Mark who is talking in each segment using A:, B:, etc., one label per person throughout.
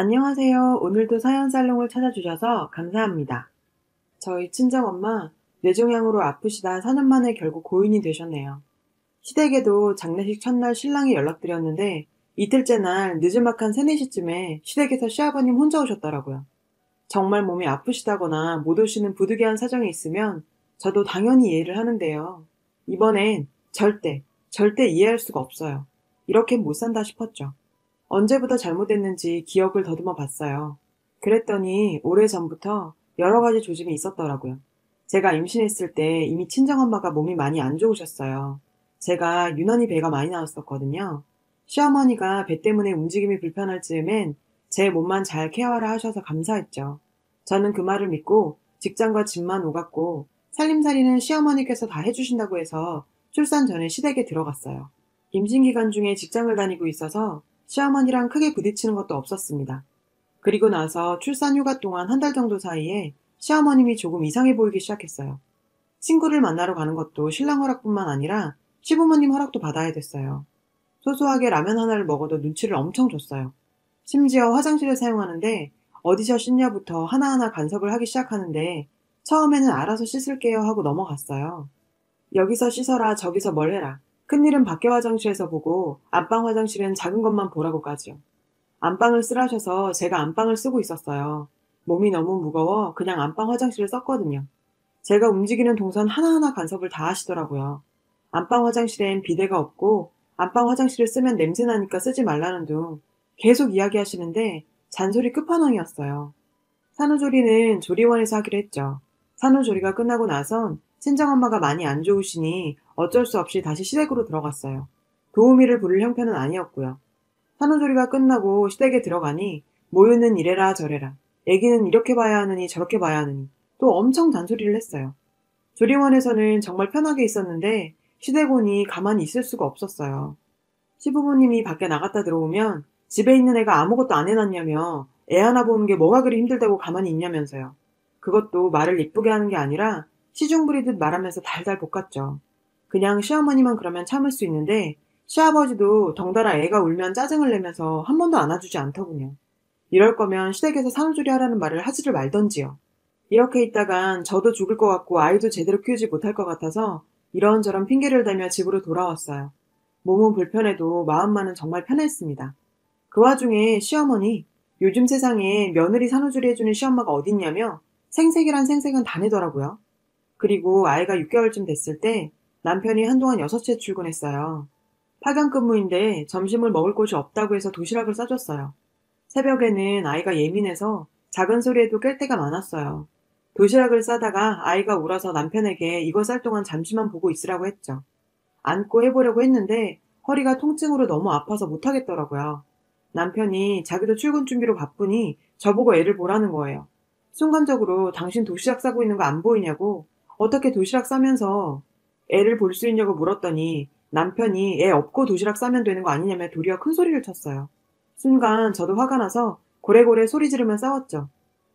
A: 안녕하세요. 오늘도 사연살롱을 찾아주셔서 감사합니다. 저희 친정엄마 뇌종양으로 아프시다 4년 만에 결국 고인이 되셨네요. 시댁에도 장례식 첫날 신랑이 연락드렸는데 이틀째 날 늦은막한 3, 4시쯤에 시댁에서 시아버님 혼자 오셨더라고요. 정말 몸이 아프시다거나 못 오시는 부득이한 사정이 있으면 저도 당연히 이해를 하는데요. 이번엔 절대 이해할 수가 없어요. 이렇게는 못 산다 싶었죠. 언제부터 잘못했는지 기억을 더듬어 봤어요. 그랬더니 오래전부터 여러 가지 조짐이 있었더라고요. 제가 임신했을 때 이미 친정엄마가 몸이 많이 안 좋으셨어요. 제가 유난히 배가 많이 나왔었거든요. 시어머니가 배 때문에 움직임이 불편할 즈음엔 제 몸만 잘 케어하라 하셔서 감사했죠. 저는 그 말을 믿고 직장과 집만 오갔고 살림살이는 시어머니께서 다 해주신다고 해서 출산 전에 시댁에 들어갔어요. 임신 기간 중에 직장을 다니고 있어서 시어머니랑 크게 부딪히는 것도 없었습니다. 그리고 나서 출산 휴가 동안 1달 정도 사이에 시어머님이 조금 이상해 보이기 시작했어요. 친구를 만나러 가는 것도 신랑 허락뿐만 아니라 시부모님 허락도 받아야 됐어요. 소소하게 라면 하나를 먹어도 눈치를 엄청 줬어요. 심지어 화장실을 사용하는데 어디서 씻냐부터 하나하나 간섭을 하기 시작하는데 처음에는 알아서 씻을게요 하고 넘어갔어요. 여기서 씻어라 저기서 뭘 해라. 큰일은 밖에 화장실에서 보고 안방 화장실은 작은 것만 보라고까지요. 안방을 쓰라셔서 제가 안방을 쓰고 있었어요. 몸이 너무 무거워 그냥 안방 화장실을 썼거든요. 제가 움직이는 동선 하나하나 간섭을 다 하시더라고요. 안방 화장실엔 비데가 없고 안방 화장실을 쓰면 냄새나니까 쓰지 말라는 둥 계속 이야기하시는데 잔소리 끝판왕이었어요. 산후조리는 조리원에서 하기로 했죠. 산후조리가 끝나고 나선 친정엄마가 많이 안 좋으시니 어쩔 수 없이 다시 시댁으로 들어갔어요. 도우미를 부를 형편은 아니었고요. 산후조리가 끝나고 시댁에 들어가니 모유는 이래라 저래라. 아기는 이렇게 봐야 하느니 저렇게 봐야 하느니 또 엄청 잔소리를 했어요. 조리원에서는 정말 편하게 있었는데 시댁 오니 가만히 있을 수가 없었어요. 시부모님이 밖에 나갔다 들어오면 집에 있는 애가 아무것도 안 해놨냐며 애 하나 보는 게 뭐가 그리 힘들다고 가만히 있냐면서요. 그것도 말을 이쁘게 하는 게 아니라 시중 부리듯 말하면서 달달 볶았죠. 그냥 시어머니만 그러면 참을 수 있는데 시아버지도 덩달아 애가 울면 짜증을 내면서 한 번도 안아주지 않더군요. 이럴 거면 시댁에서 산후조리 하라는 말을 하지를 말던지요. 이렇게 있다간 저도 죽을 것 같고 아이도 제대로 키우지 못할 것 같아서 이런저런 핑계를 대며 집으로 돌아왔어요. 몸은 불편해도 마음만은 정말 편했습니다. 그 와중에 시어머니, 요즘 세상에 며느리 산후조리 해주는 시엄마가 어딨냐며 생색이란 생색은 다 내더라고요. 그리고 아이가 6개월쯤 됐을 때 남편이 한동안 6시에 출근했어요. 파견 근무인데 점심을 먹을 곳이 없다고 해서 도시락을 싸줬어요. 새벽에는 아이가 예민해서 작은 소리에도 깰 때가 많았어요. 도시락을 싸다가 아이가 울어서 남편에게 이거 쌀 동안 잠시만 보고 있으라고 했죠. 안고 해보려고 했는데 허리가 통증으로 너무 아파서 못하겠더라고요. 남편이 자기도 출근 준비로 바쁘니 저보고 애를 보라는 거예요. 순간적으로 당신 도시락 싸고 있는 거 안 보이냐고 어떻게 도시락 싸면서 애를 볼 수 있냐고 물었더니 남편이 애 업고 도시락 싸면 되는 거 아니냐며 도리어 큰 소리를 쳤어요. 순간 저도 화가 나서 고래고래 소리 지르며 싸웠죠.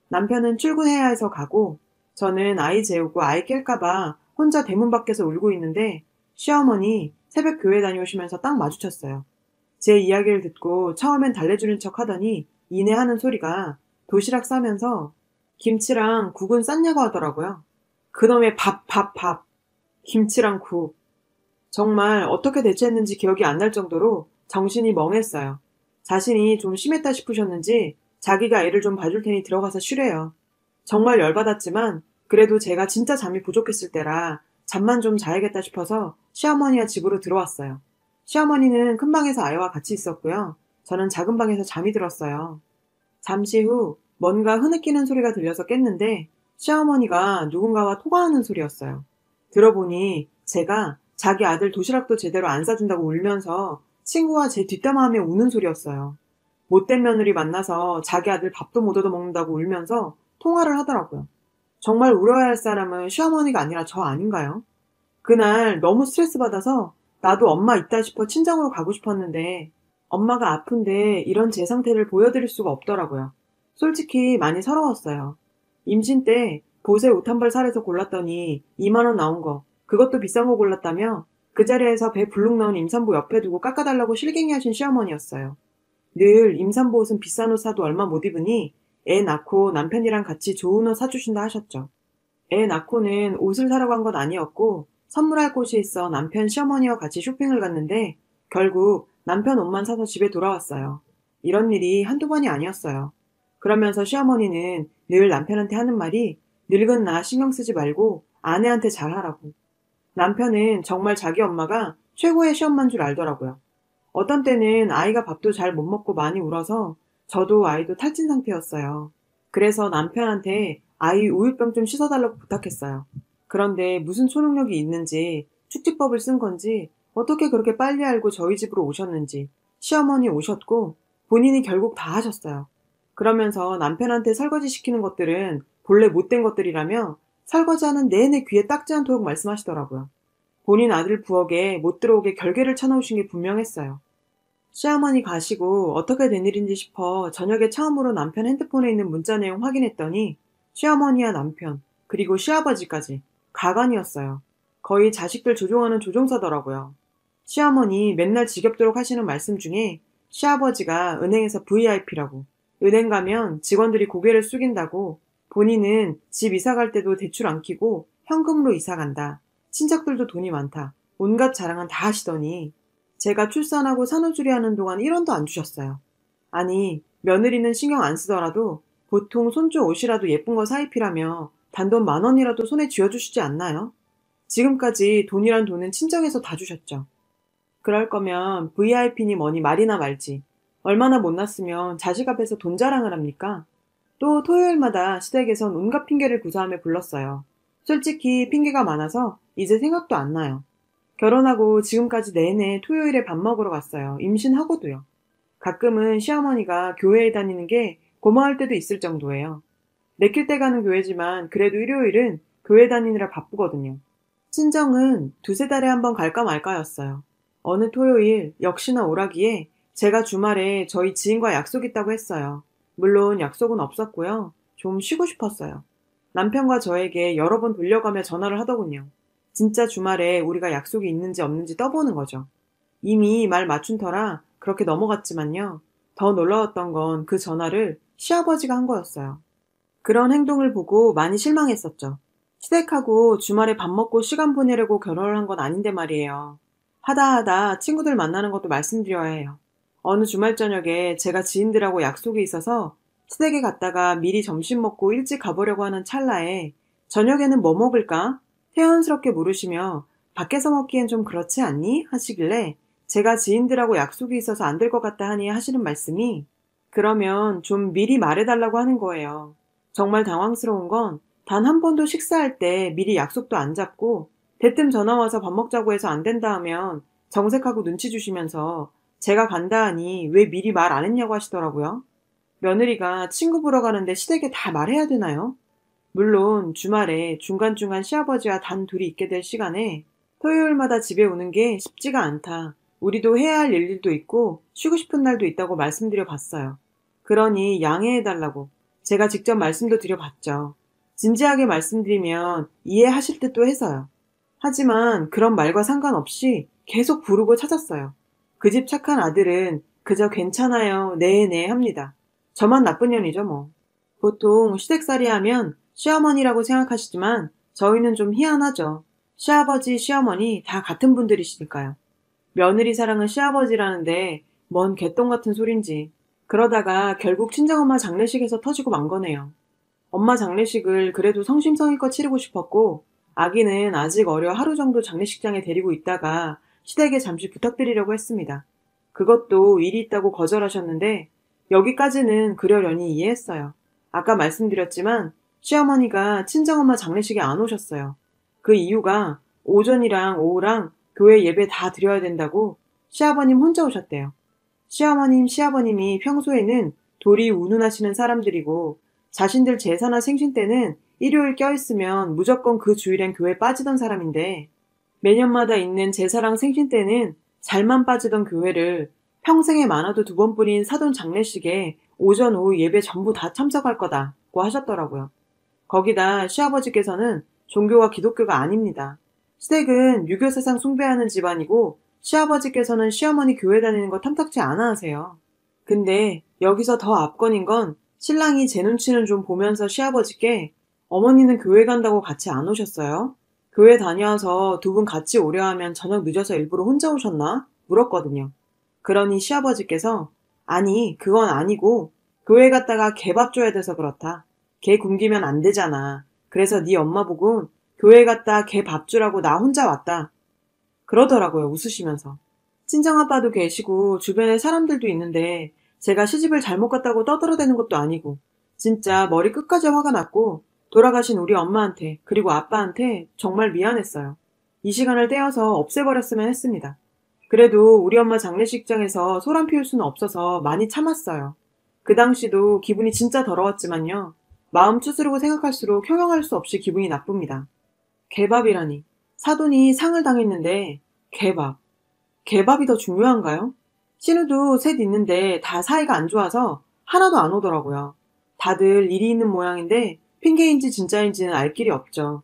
A: 남편은 출근해야 해서 가고 저는 아이 재우고 아이 깰까봐 혼자 대문 밖에서 울고 있는데 시어머니 새벽 교회 다녀오시면서 딱 마주쳤어요. 제 이야기를 듣고 처음엔 달래주는 척 하더니 이내 하는 소리가 도시락 싸면서 김치랑 국은 쌌냐고 하더라고요. 그놈의 밥. 김치랑 국. 정말 어떻게 대처했는지 기억이 안 날 정도로 정신이 멍했어요. 자신이 좀 심했다 싶으셨는지 자기가 애를 좀 봐줄 테니 들어가서 쉬래요. 정말 열받았지만 그래도 제가 진짜 잠이 부족했을 때라 잠만 좀 자야겠다 싶어서 시어머니와 집으로 들어왔어요. 시어머니는 큰 방에서 아이와 같이 있었고요. 저는 작은 방에서 잠이 들었어요. 잠시 후 뭔가 흐느끼는 소리가 들려서 깼는데 시어머니가 누군가와 통화하는 소리였어요. 들어보니 제가 자기 아들 도시락도 제대로 안 싸준다고 울면서 친구와 제 뒷담화하며 우는 소리였어요. 못된 며느리 만나서 자기 아들 밥도 못 얻어먹는다고 울면서 통화를 하더라고요. 정말 울어야 할 사람은 시어머니가 아니라 저 아닌가요? 그날 너무 스트레스 받아서 나도 엄마 있다 싶어 친정으로 가고 싶었는데 엄마가 아픈데 이런 제 상태를 보여드릴 수가 없더라고요. 솔직히 많이 서러웠어요. 임신 때 보세 옷 한 벌 사래서 골랐더니 2만 원 나온 거 그것도 비싼 거 골랐다며 그 자리에서 배 불룩 나온 임산부 옆에 두고 깎아달라고 실갱이 하신 시어머니였어요. 늘 임산부 옷은 비싼 옷 사도 얼마 못 입으니 애 낳고 남편이랑 같이 좋은 옷 사주신다 하셨죠. 애 낳고는 옷을 사러 간 건 아니었고 선물할 곳이 있어 남편 시어머니와 같이 쇼핑을 갔는데 결국 남편 옷만 사서 집에 돌아왔어요. 이런 일이 한두 번이 아니었어요. 그러면서 시어머니는 늘 남편한테 하는 말이 늙은 나 신경 쓰지 말고 아내한테 잘하라고. 남편은 정말 자기 엄마가 최고의 시엄마인 줄 알더라고요. 어떤 때는 아이가 밥도 잘 못 먹고 많이 울어서 저도 아이도 탈진 상태였어요. 그래서 남편한테 아이 우유병 좀 씻어달라고 부탁했어요. 그런데 무슨 초능력이 있는지 축지법을 쓴 건지 어떻게 그렇게 빨리 알고 저희 집으로 오셨는지 시어머니 오셨고 본인이 결국 다 하셨어요. 그러면서 남편한테 설거지 시키는 것들은 본래 못된 것들이라며 설거지하는 내내 귀에 딱지 않도록 말씀하시더라고요. 본인 아들 부엌에 못 들어오게 결계를 쳐놓으신 게 분명했어요. 시어머니 가시고 어떻게 된 일인지 싶어 저녁에 처음으로 남편 핸드폰에 있는 문자 내용 확인했더니 시어머니와 남편, 그리고 시아버지까지 가관이었어요. 거의 자식들 조종하는 조종사더라고요. 시어머니 맨날 지겹도록 하시는 말씀 중에 시아버지가 은행에서 VIP라고, 은행 가면 직원들이 고개를 숙인다고, 본인은 집 이사 갈 때도 대출 안 끼고 현금으로 이사 간다. 친척들도 돈이 많다. 온갖 자랑은 다 하시더니 제가 출산하고 산후조리 하는 동안 1원도 안 주셨어요. 아니, 며느리는 신경 안 쓰더라도 보통 손주 옷이라도 예쁜 거 사입히라며 단돈 10,000원이라도 손에 쥐어주시지 않나요? 지금까지 돈이란 돈은 친정에서 다 주셨죠. 그럴 거면 VIP니 뭐니 말이나 말지. 얼마나 못났으면 자식 앞에서 돈 자랑을 합니까? 또 토요일마다 시댁에선 온갖 핑계를 구사하며 불렀어요. 솔직히 핑계가 많아서 이제 생각도 안 나요. 결혼하고 지금까지 내내 토요일에 밥 먹으러 갔어요. 임신하고도요. 가끔은 시어머니가 교회에 다니는 게 고마울 때도 있을 정도예요. 내킬 때 가는 교회지만 그래도 일요일은 교회 다니느라 바쁘거든요. 친정은 두세 달에 한 번 갈까 말까였어요. 어느 토요일 역시나 오라기에 제가 주말에 저희 지인과 약속 있다고 했어요. 물론 약속은 없었고요. 좀 쉬고 싶었어요. 남편과 저에게 여러 번 돌려가며 전화를 하더군요. 진짜 주말에 우리가 약속이 있는지 없는지 떠보는 거죠. 이미 말 맞춘 터라 그렇게 넘어갔지만요. 더 놀라웠던 건 그 전화를 시아버지가 한 거였어요. 그런 행동을 보고 많이 실망했었죠. 시댁하고 주말에 밥 먹고 시간 보내려고 결혼을 한 건 아닌데 말이에요. 하다 친구들 만나는 것도 말씀드려야 해요. 어느 주말 저녁에 제가 지인들하고 약속이 있어서 시댁에 갔다가 미리 점심 먹고 일찍 가보려고 하는 찰나에 저녁에는 뭐 먹을까? 태연스럽게 물으시며 밖에서 먹기엔 좀 그렇지 않니? 하시길래 제가 지인들하고 약속이 있어서 안 될 것 같다 하니 하시는 말씀이 그러면 좀 미리 말해달라고 하는 거예요. 정말 당황스러운 건 단 한 번도 식사할 때 미리 약속도 안 잡고 대뜸 전화 와서 밥 먹자고 해서 안 된다 하면 정색하고 눈치 주시면서 제가 간다 하니 왜 미리 말 안 했냐고 하시더라고요. 며느리가 친구 보러 가는데 시댁에 다 말해야 되나요? 물론 주말에 중간중간 시아버지와 단 둘이 있게 될 시간에 토요일마다 집에 오는 게 쉽지가 않다. 우리도 해야 할 일들도 있고 쉬고 싶은 날도 있다고 말씀드려 봤어요. 그러니 양해해달라고 제가 직접 말씀도 드려봤죠. 진지하게 말씀드리면 이해하실 듯도 해서요. 하지만 그런 말과 상관없이 계속 부르고 찾았어요. 그 집 착한 아들은 그저 괜찮아요, 네 합니다. 저만 나쁜 년이죠 뭐. 보통 시댁살이 하면 시어머니라고 생각하시지만 저희는 좀 희한하죠. 시아버지, 시어머니 다 같은 분들이시니까요. 며느리 사랑은 시아버지라는데 뭔 개똥 같은 소린지. 그러다가 결국 친정엄마 장례식에서 터지고 만 거네요. 엄마 장례식을 그래도 성심성의껏 치르고 싶었고 아기는 아직 어려 하루 정도 장례식장에 데리고 있다가 시댁에 잠시 부탁드리려고 했습니다. 그것도 일이 있다고 거절하셨는데 여기까지는 그러려니 이해했어요. 아까 말씀드렸지만 시어머니가 친정엄마 장례식에 안 오셨어요. 그 이유가 오전이랑 오후랑 교회 예배 다 드려야 된다고 시아버님 혼자 오셨대요. 시어머님, 시아버님이 평소에는 도리 운운하시는 사람들이고 자신들 제사나 생신 때는 일요일 껴있으면 무조건 그 주일엔 교회 빠지던 사람인데 매년마다 있는 제사랑 생신 때는 잘만 빠지던 교회를 평생에 많아도 2번뿐인 사돈 장례식에 오전 오후 예배 전부 다 참석할 거다고 하셨더라고요. 거기다 시아버지께서는 종교가 기독교가 아닙니다. 시댁은 유교 사상 숭배하는 집안이고 시아버지께서는 시어머니 교회 다니는 거 탐탁치 않아 하세요. 근데 여기서 더 압권인 건 신랑이 제 눈치는 좀 보면서 시아버지께 어머니는 교회 간다고 같이 안 오셨어요? 교회 다녀와서 두 분 같이 오려 하면 저녁 늦어서 일부러 혼자 오셨나? 물었거든요. 그러니 시아버지께서 아니, 그건 아니고 교회 갔다가 개밥 줘야 돼서 그렇다. 개 굶기면 안 되잖아. 그래서 네 엄마 보고 교회 갔다 개 밥 주라고 나 혼자 왔다. 그러더라고요, 웃으시면서. 친정아빠도 계시고 주변에 사람들도 있는데 제가 시집을 잘못 갔다고 떠들어대는 것도 아니고 진짜 머리 끝까지 화가 났고 돌아가신 우리 엄마한테 그리고 아빠한테 정말 미안했어요. 이 시간을 떼어서 없애버렸으면 했습니다. 그래도 우리 엄마 장례식장에서 소란 피울 수는 없어서 많이 참았어요. 그 당시도 기분이 진짜 더러웠지만요. 마음 추스르고 생각할수록 형용할 수 없이 기분이 나쁩니다. 개밥이라니. 사돈이 상을 당했는데 개밥. 개밥이 더 중요한가요? 신우도 셋 있는데 다 사이가 안 좋아서 하나도 안 오더라고요. 다들 일이 있는 모양인데 핑계인지 진짜인지는 알 길이 없죠.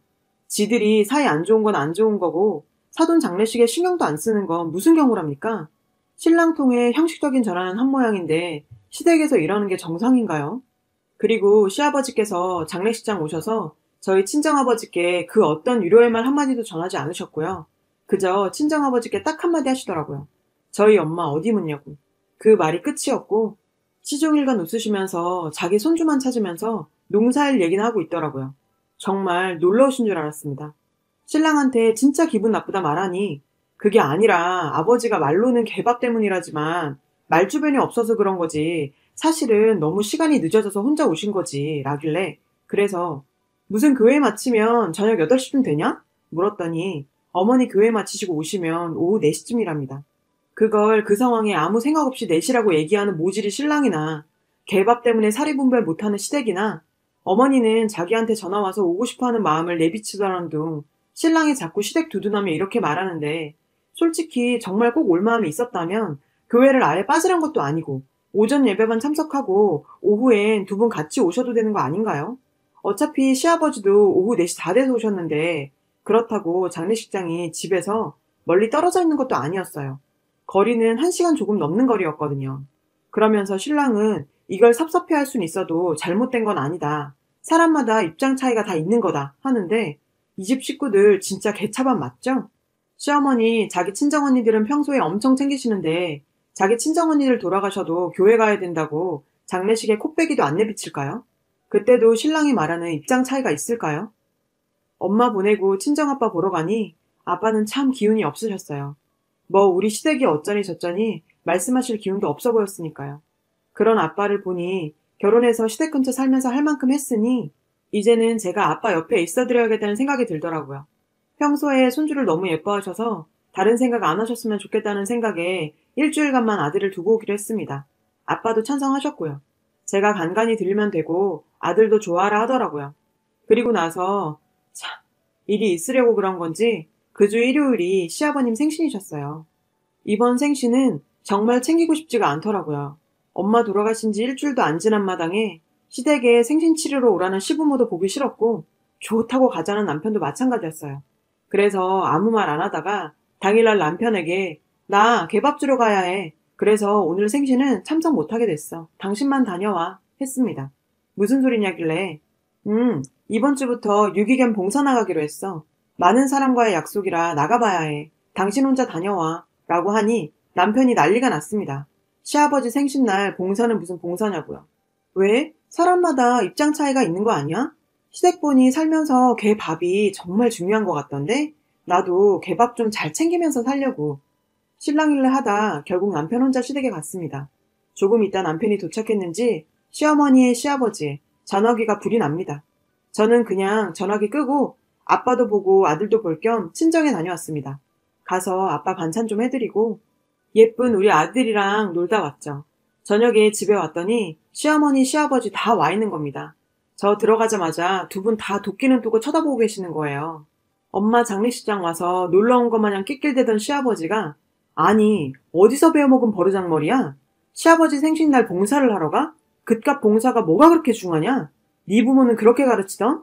A: 지들이 사이 안 좋은 건 안 좋은 거고 사돈 장례식에 신경도 안 쓰는 건 무슨 경우랍니까? 신랑 통해 형식적인 전화는 한 모양인데 시댁에서 이러는 게 정상인가요? 그리고 시아버지께서 장례식장 오셔서 저희 친정아버지께 그 어떤 위로의 말 한마디도 전하지 않으셨고요. 그저 친정아버지께 딱 한마디 하시더라고요. 저희 엄마 어디 묻냐고. 그 말이 끝이었고 시종일관 웃으시면서 자기 손주만 찾으면서 농사일 얘기나 하고 있더라고요. 정말 놀러 오신 줄 알았습니다. 신랑한테 진짜 기분 나쁘다 말하니 그게 아니라 아버지가 말로는 개밥 때문이라지만 말주변이 없어서 그런 거지 사실은 너무 시간이 늦어져서 혼자 오신 거지 라길래 그래서 무슨 교회 마치면 저녁 8시쯤 되냐? 물었더니 어머니 교회 마치시고 오시면 오후 4시쯤이랍니다. 그걸 그 상황에 아무 생각 없이 내시라고 얘기하는 모질이 신랑이나 개밥 때문에 사리분별 못하는 시댁이나 어머니는 자기한테 전화와서 오고 싶어하는 마음을 내비치더라는 둥 신랑이 자꾸 시댁 두둔하며 이렇게 말하는데 솔직히 정말 꼭 올 마음이 있었다면 교회를 아예 빠지란 것도 아니고 오전 예배만 참석하고 오후엔 두 분 같이 오셔도 되는 거 아닌가요? 어차피 시아버지도 오후 4시 다 돼서 오셨는데 그렇다고 장례식장이 집에서 멀리 떨어져 있는 것도 아니었어요. 거리는 1시간 조금 넘는 거리였거든요. 그러면서 신랑은 이걸 섭섭해할 순 있어도 잘못된 건 아니다. 사람마다 입장 차이가 다 있는 거다 하는데 이 집 식구들 진짜 개차반 맞죠? 시어머니 자기 친정언니들은 평소에 엄청 챙기시는데 자기 친정언니들 돌아가셔도 교회 가야 된다고 장례식에 콧배기도 안 내비칠까요? 그때도 신랑이 말하는 입장 차이가 있을까요? 엄마 보내고 친정아빠 보러 가니 아빠는 참 기운이 없으셨어요. 뭐 우리 시댁이 어쩌니 저쩌니 말씀하실 기운도 없어 보였으니까요. 그런 아빠를 보니 결혼해서 시댁 근처 살면서 할 만큼 했으니 이제는 제가 아빠 옆에 있어드려야겠다는 생각이 들더라고요. 평소에 손주를 너무 예뻐하셔서 다른 생각 안 하셨으면 좋겠다는 생각에 일주일간만 아들을 두고 오기로 했습니다. 아빠도 찬성하셨고요. 제가 간간히 들리면 되고 아들도 좋아하라 하더라고요. 그리고 나서 참 일이 있으려고 그런 건지 그 주 일요일이 시아버님 생신이셨어요. 이번 생신은 정말 챙기고 싶지가 않더라고요. 엄마 돌아가신 지 일주일도 안 지난 마당에 시댁에 생신 치르러 오라는 시부모도 보기 싫었고 좋다고 가자는 남편도 마찬가지였어요. 그래서 아무 말 안 하다가 당일날 남편에게 나 개밥 주러 가야 해. 그래서 오늘 생신은 참석 못하게 됐어. 당신만 다녀와. 했습니다. 무슨 소리냐길래 이번 주부터 유기견 봉사 나가기로 했어. 많은 사람과의 약속이라 나가봐야 해. 당신 혼자 다녀와. 라고 하니 남편이 난리가 났습니다. 시아버지 생신날 봉사는 무슨 봉사냐고요. 왜? 사람마다 입장 차이가 있는 거 아니야? 시댁분이 살면서 개 밥이 정말 중요한 것 같던데 나도 개밥 좀 잘 챙기면서 살려고. 실랑일래 하다 결국 남편 혼자 시댁에 갔습니다. 조금 있다 남편이 도착했는지 시어머니의 시아버지 전화기가 불이 납니다. 저는 그냥 전화기 끄고 아빠도 보고 아들도 볼 겸 친정에 다녀왔습니다. 가서 아빠 반찬 좀 해드리고 예쁜 우리 아들이랑 놀다 왔죠. 저녁에 집에 왔더니 시어머니 시아버지 다 와 있는 겁니다. 저 들어가자마자 두 분 다 도끼는 두고 쳐다보고 계시는 거예요. 엄마 장례식장 와서 놀러 온 것 마냥 낄낄대던 시아버지가 아니 어디서 배워먹은 버르장머리야? 시아버지 생신날 봉사를 하러 가? 그깟 봉사가 뭐가 그렇게 중하냐? 네 부모는 그렇게 가르치던?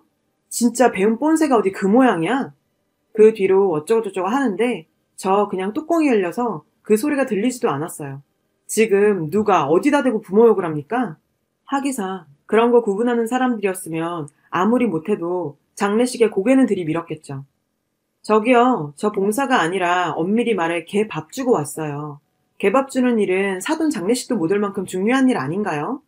A: 진짜 배운 꼰세가 어디 그 모양이야? 그 뒤로 어쩌고저쩌고 하는데 저 그냥 뚜껑이 열려서 그 소리가 들리지도 않았어요. 지금 누가 어디다 대고 부모 욕을 합니까? 하기사 그런 거 구분하는 사람들이었으면 아무리 못해도 장례식에 고개는 들이밀었겠죠. 저기요, 저 봉사가 아니라 엄밀히 말해 개 밥 주고 왔어요. 개밥 주는 일은 사돈 장례식도 못 올 만큼 중요한 일 아닌가요?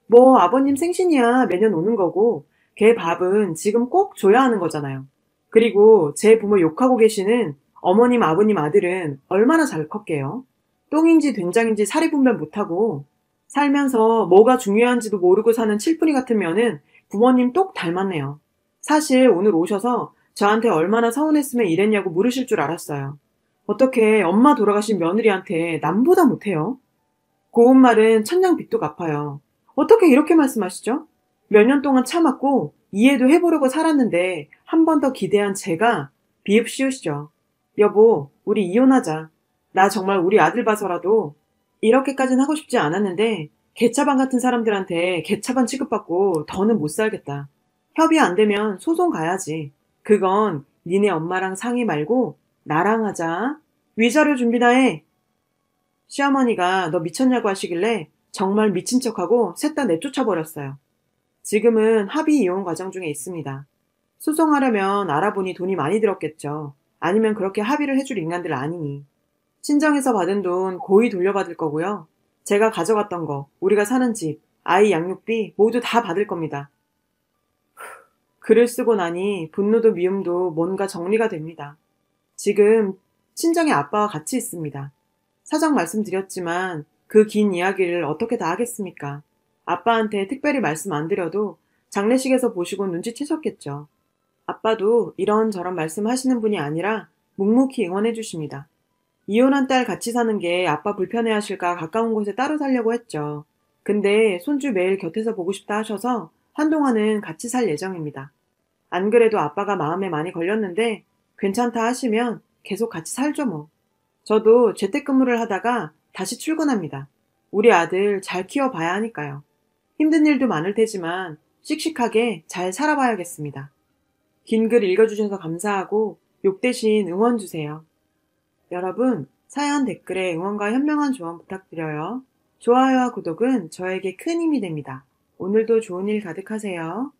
A: 뭐 아버님 생신이야 매년 오는 거고 개 밥은 지금 꼭 줘야 하는 거잖아요. 그리고 제 부모 욕하고 계시는 어머님, 아버님 아들은 얼마나 잘 컸게요. 똥인지 된장인지 사리 분별 못하고 살면서 뭐가 중요한지도 모르고 사는 칠푼이 같은 면은 부모님 똑 닮았네요. 사실 오늘 오셔서 저한테 얼마나 서운했으면 이랬냐고 물으실 줄 알았어요. 어떻게 엄마 돌아가신 며느리한테 남보다 못해요? 고운 말은 천냥 빚도 갚아요. 어떻게 이렇게 말씀하시죠? 몇 년 동안 참았고 이해도 해보려고 살았는데 한 번 더 기대한 제가 비읍시우시죠. 여보, 우리 이혼하자. 나 정말 우리 아들 봐서라도 이렇게까진 하고 싶지 않았는데 개차반 같은 사람들한테 개차반 취급받고 더는 못 살겠다. 협의 안 되면 소송 가야지. 그건 니네 엄마랑 상의 말고 나랑 하자. 위자료 준비나 해. 시어머니가 너 미쳤냐고 하시길래 정말 미친 척하고 셋 다 내쫓아버렸어요. 지금은 합의 이혼 과정 중에 있습니다. 소송하려면 알아보니 돈이 많이 들었겠죠. 아니면 그렇게 합의를 해줄 인간들 아니니. 친정에서 받은 돈 고이 돌려받을 거고요. 제가 가져갔던 거, 우리가 사는 집, 아이 양육비 모두 다 받을 겁니다. 글을 쓰고 나니 분노도 미움도 뭔가 정리가 됩니다. 지금 친정의 아빠와 같이 있습니다. 사정 말씀드렸지만 그 긴 이야기를 어떻게 다 하겠습니까? 아빠한테 특별히 말씀 안 드려도 장례식에서 보시고 눈치채셨겠죠. 아빠도 이런저런 말씀하시는 분이 아니라 묵묵히 응원해 주십니다. 이혼한 딸 같이 사는 게 아빠 불편해하실까 가까운 곳에 따로 살려고 했죠. 근데 손주 매일 곁에서 보고 싶다 하셔서 한동안은 같이 살 예정입니다. 안 그래도 아빠가 마음에 많이 걸렸는데 괜찮다 하시면 계속 같이 살죠 뭐. 저도 재택근무를 하다가 다시 출근합니다. 우리 아들 잘 키워봐야 하니까요. 힘든 일도 많을 테지만 씩씩하게 잘 살아봐야겠습니다. 긴 글 읽어주셔서 감사하고 욕 대신 응원 주세요. 여러분, 사연 댓글에 응원과 현명한 조언 부탁드려요. 좋아요와 구독은 저에게 큰 힘이 됩니다. 오늘도 좋은 일 가득하세요.